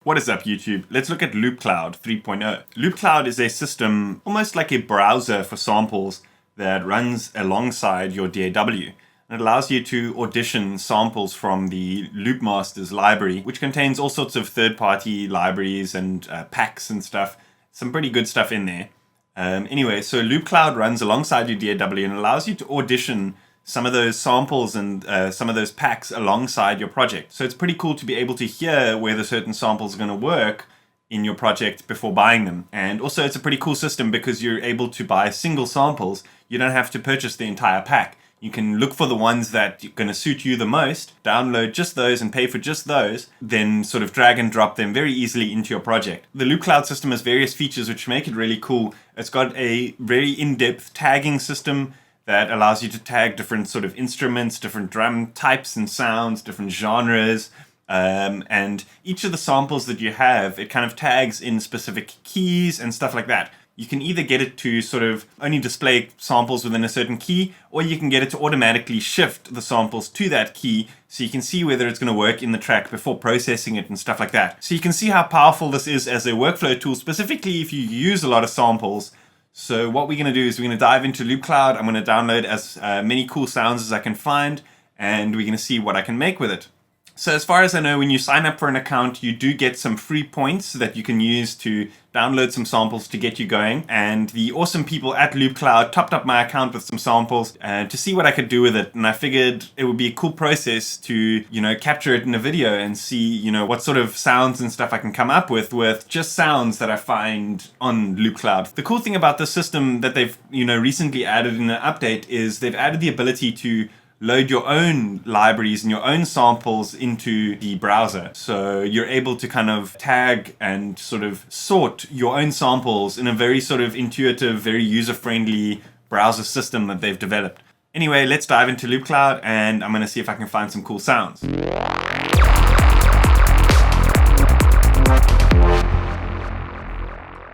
What is up, YouTube? Let's look at Loopcloud 3.0. Loopcloud is a system almost like a browser for samples that runs alongside your DAW. And it allows you to audition samples from the Loopmasters library, which contains all sorts of third-party libraries and packs and stuff. Some pretty good stuff in there. Anyway, so Loopcloud runs alongside your DAW and allows you to audition some of those samples and some of those packs alongside your project. So it's pretty cool to be able to hear whether certain samples are going to work in your project before buying them. And also it's a pretty cool system because you're able to buy single samples. You don't have to purchase the entire pack. You can look for the ones that are going to suit you the most, download just those and pay for just those, then sort of drag and drop them very easily into your project. The Loopcloud system has various features which make it really cool. It's got a very in-depth tagging system that allows you to tag different sort of instruments, different drum types and sounds, different genres. And each of the samples that you have, it kind of tags in specific keys and stuff like that. You can either get it to sort of only display samples within a certain key, or you can get it to automatically shift the samples to that key so you can see whether it's going to work in the track before processing it and stuff like that. So you can see how powerful this is as a workflow tool, specifically if you use a lot of samples. So what we're going to do is we're going to dive into Loopcloud. I'm going to download as many cool sounds as I can find, and we're going to see what I can make with it. So as far as I know, when you sign up for an account, you do get some free points that you can use to download some samples to get you going. And the awesome people at Loopcloud topped up my account with some samples to see what I could do with it. And I figured it would be a cool process to, capture it in a video and see, what sort of sounds and stuff I can come up with just sounds that I find on Loopcloud. The cool thing about this system that they've, recently added in an update is they've added the ability to load your own libraries and your own samples into the browser. So you're able to kind of tag and sort of sort your own samples in a very sort of intuitive, very user-friendly browser system that they've developed. Anyway, let's dive into Loopcloud and I'm going to see if I can find some cool sounds.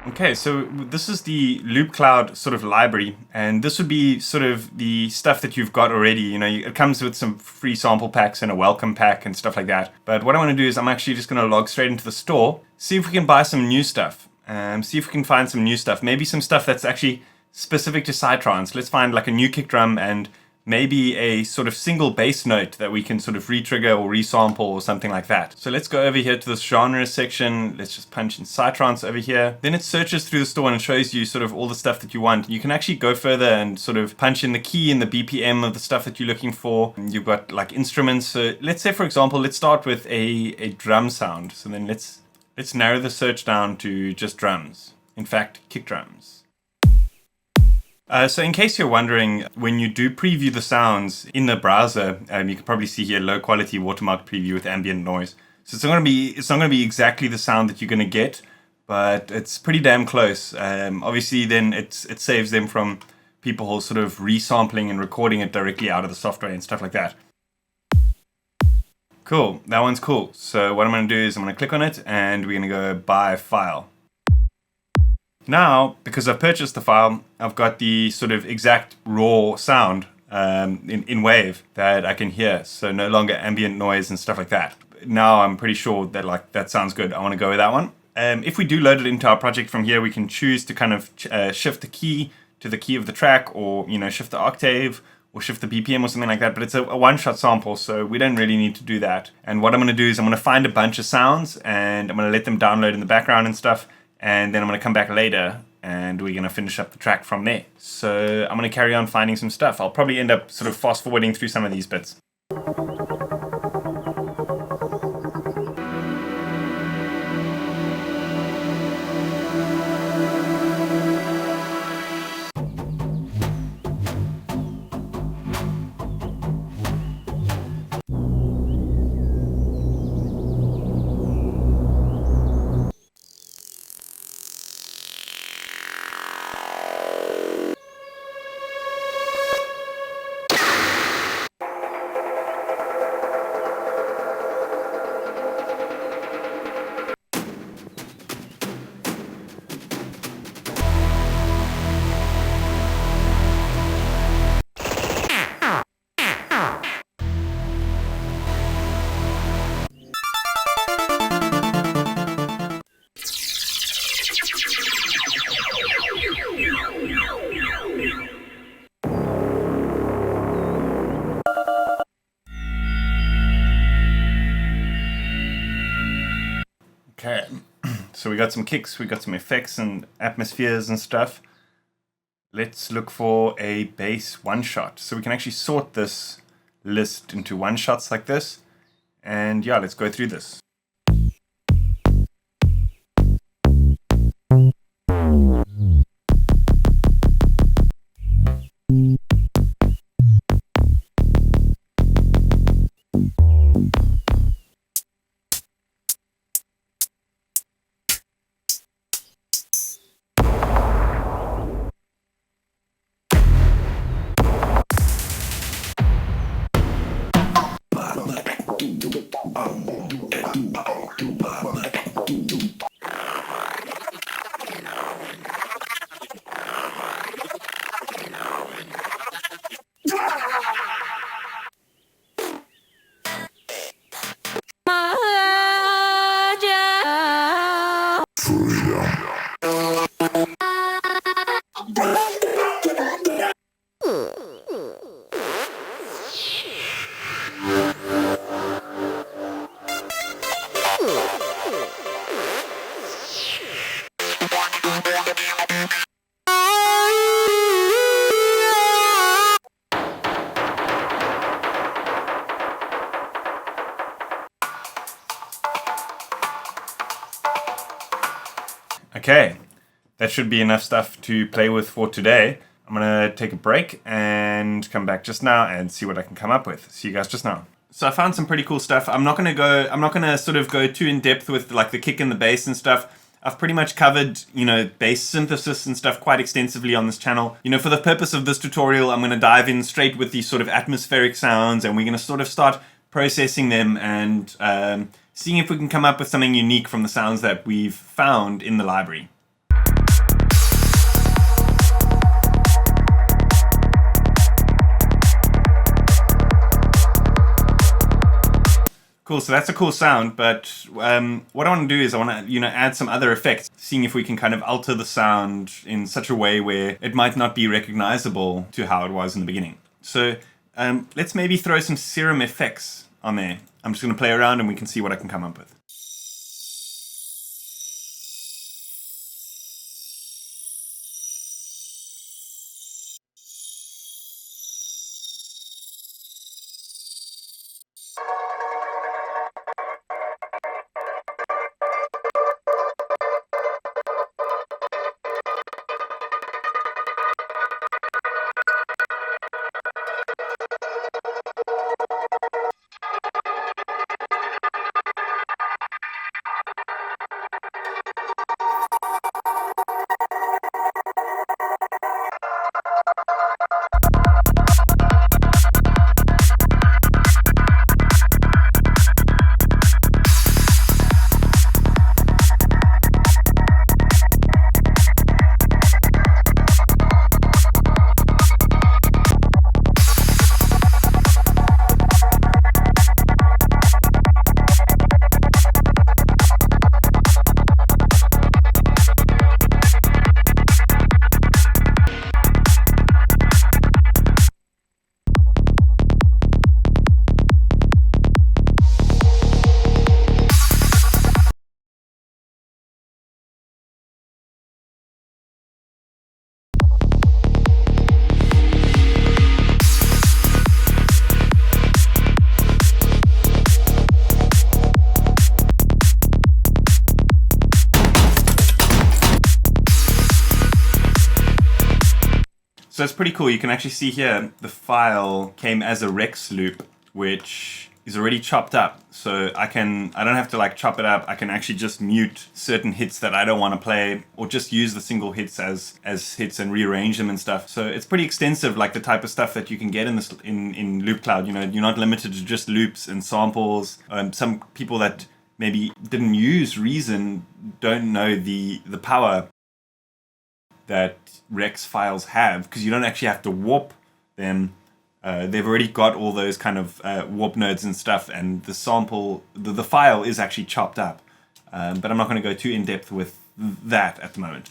Okay, so this is the Loopcloud sort of library, and this would be sort of the stuff that you've got already. It comes with some free sample packs and a welcome pack and stuff like that. But what I want to do is I'm actually just going to log straight into the store, see if we can buy some new stuff, see if we can find some new stuff. Maybe some stuff that's actually specific to psytrance. Let's find like a new kick drum and maybe a sort of single bass note that we can sort of re-trigger or resample or something like that. So let's go over here to this genre section. Let's just punch in psytrance over here. Then it searches through the store and shows you sort of all the stuff that you want. You can actually go further and sort of punch in the key and the BPM of the stuff that you're looking for. And you've got like instruments. So let's say, for example, let's start with a drum sound. So then let's narrow the search down to just drums. In fact, kick drums. So in case you're wondering, when you do preview the sounds in the browser, you can probably see here low quality watermark preview with ambient noise. So it's not going to be exactly the sound that you're going to get, but it's pretty damn close. Obviously, then it saves them from people who are sort of resampling and recording it directly out of the software and stuff like that. Cool, that one's cool. So what I'm going to do is I'm going to click on it and we're going to go buy file. Now, because I've purchased the file, I've got the sort of exact raw sound in wave that I can hear. So no longer ambient noise and stuff like that. Now I'm pretty sure that that sounds good. I want to go with that one. If we do load it into our project from here, we can choose to kind of shift the key to the key of the track, or shift the octave or shift the BPM or something like that. But it's a one-shot sample, so we don't really need to do that. And what I'm going to do is I'm going to find a bunch of sounds and I'm going to let them download in the background and stuff. And then I'm going to come back later and we're going to finish up the track from there. So I'm going to carry on finding some stuff. I'll probably end up sort of fast forwarding through some of these bits. Okay, so we got some kicks, we got some effects and atmospheres and stuff. Let's look for a bass one shot. So we can actually sort this list into one shots like this. And yeah, let's go through this. Okay, that should be enough stuff to play with for today. I'm gonna take a break and come back just now and see what I can come up with. See you guys just now. So I found some pretty cool stuff. I'm not gonna sort of go too in depth with like the kick and the bass and stuff. I've pretty much covered, bass synthesis and stuff quite extensively on this channel. For the purpose of this tutorial, I'm gonna dive in straight with these sort of atmospheric sounds, and we're gonna sort of start processing them and seeing if we can come up with something unique from the sounds that we've found in the library. Cool, so that's a cool sound, but what I want to do is I want to, add some other effects, seeing if we can kind of alter the sound in such a way where it might not be recognizable to how it was in the beginning. So let's maybe throw some serum effects on there. I'm just going to play around and we can see what I can come up with. So it's pretty cool. You can actually see here the file came as a Rex loop, which is already chopped up. So I don't have to like chop it up. I can actually just mute certain hits that I don't want to play, or just use the single hits as hits and rearrange them and stuff. So it's pretty extensive, like the type of stuff that you can get in Loopcloud. You're not limited to just loops and samples. Some people that maybe didn't use Reason don't know the power that Rex files have, because you don't actually have to warp them. They've already got all those kind of warp nodes and stuff, and the sample, the file is actually chopped up. But I'm not going to go too in depth with that at the moment.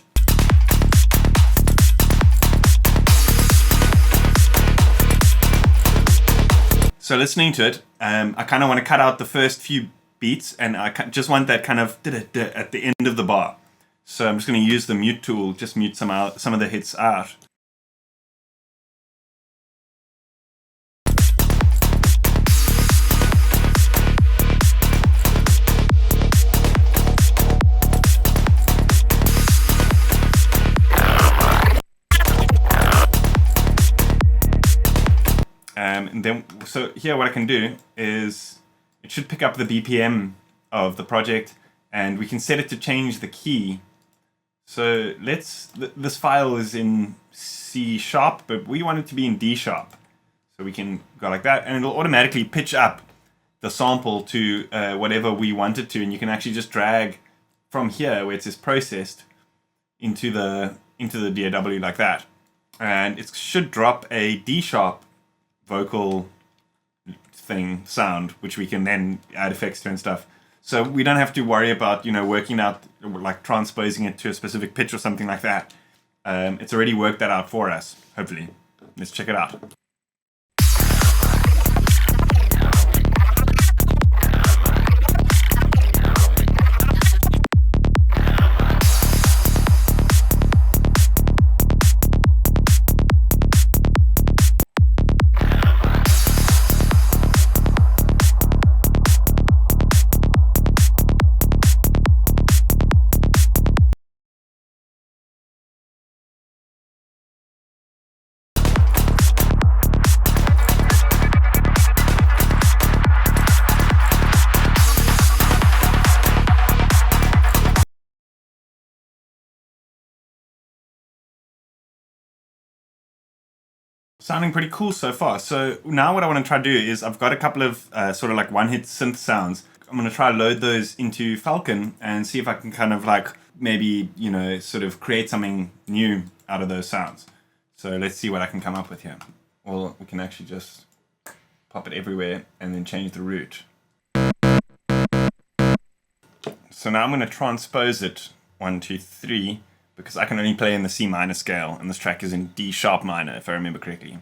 So listening to it, I kind of want to cut out the first few beats, and I just want that kind of at the end of the bar. So I'm just going to use the mute tool, just mute some of the hits out. And then, so here what I can do is, it should pick up the BPM of the project, and we can set it to change the key. So this file is in C sharp, but we want it to be in D sharp. So we can go like that, and it'll automatically pitch up the sample to whatever we want it to, and you can actually just drag from here where it says processed into the DAW like that. And it should drop a D sharp vocal sound, which we can then add effects to and stuff. So we don't have to worry about, working out, like transposing it to a specific pitch or something like that. It's already worked that out for us, hopefully. Let's check it out. Sounding pretty cool so far. So now what I want to try to do is, I've got a couple of sort of like one-hit synth sounds. I'm going to try to load those into Falcon and see if I can kind of like maybe, sort of create something new out of those sounds. So let's see what I can come up with here. Or we can actually just pop it everywhere and then change the route. So now I'm going to transpose it 1, 2, 3. Because I can only play in the C minor scale, and this track is in D sharp minor, if I remember correctly.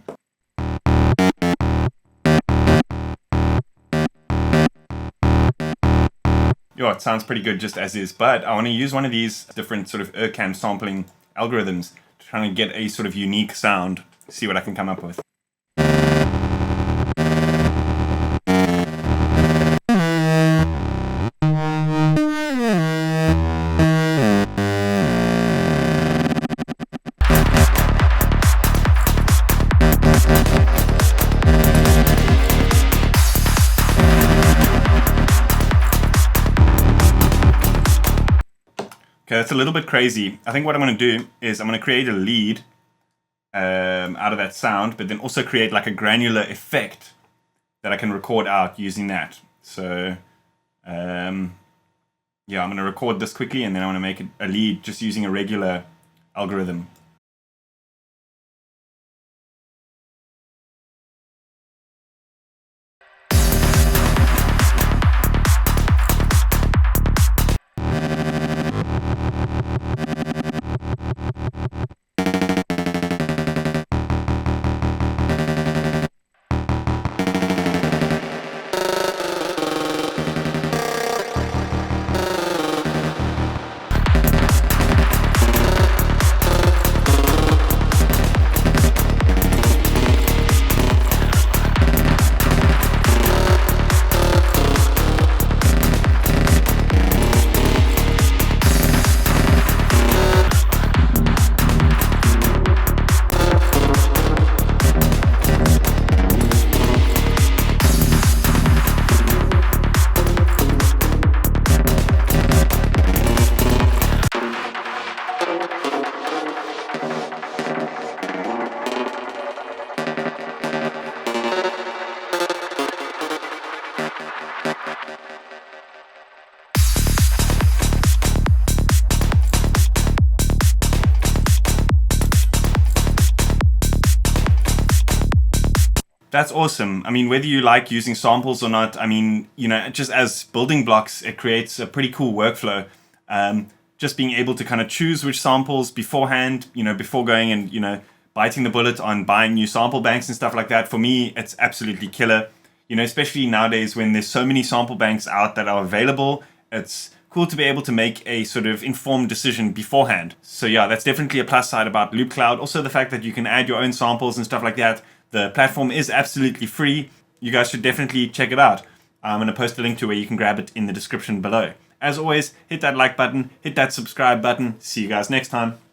Yeah, it sounds pretty good just as is, but I want to use one of these different sort of ERCAM sampling algorithms to try and get a sort of unique sound, see what I can come up with. Okay, that's a little bit crazy. I think what I'm going to do is I'm going to create a lead out of that sound, but then also create like a granular effect that I can record out using that. So, yeah, I'm going to record this quickly, and then I want to make it a lead just using a regular algorithm. That's awesome. I mean, whether you like using samples or not, I mean, just as building blocks, it creates a pretty cool workflow. Just being able to kind of choose which samples beforehand, before going and, biting the bullet on buying new sample banks and stuff like that. For me, it's absolutely killer. especially nowadays when there's so many sample banks out that are available. It's cool to be able to make a sort of informed decision beforehand. So yeah, that's definitely a plus side about Loopcloud. Also the fact that you can add your own samples and stuff like that. The platform is absolutely free. You guys should definitely check it out. I'm going to post a link to where you can grab it in the description below. As always, hit that like button, hit that subscribe button. See you guys next time.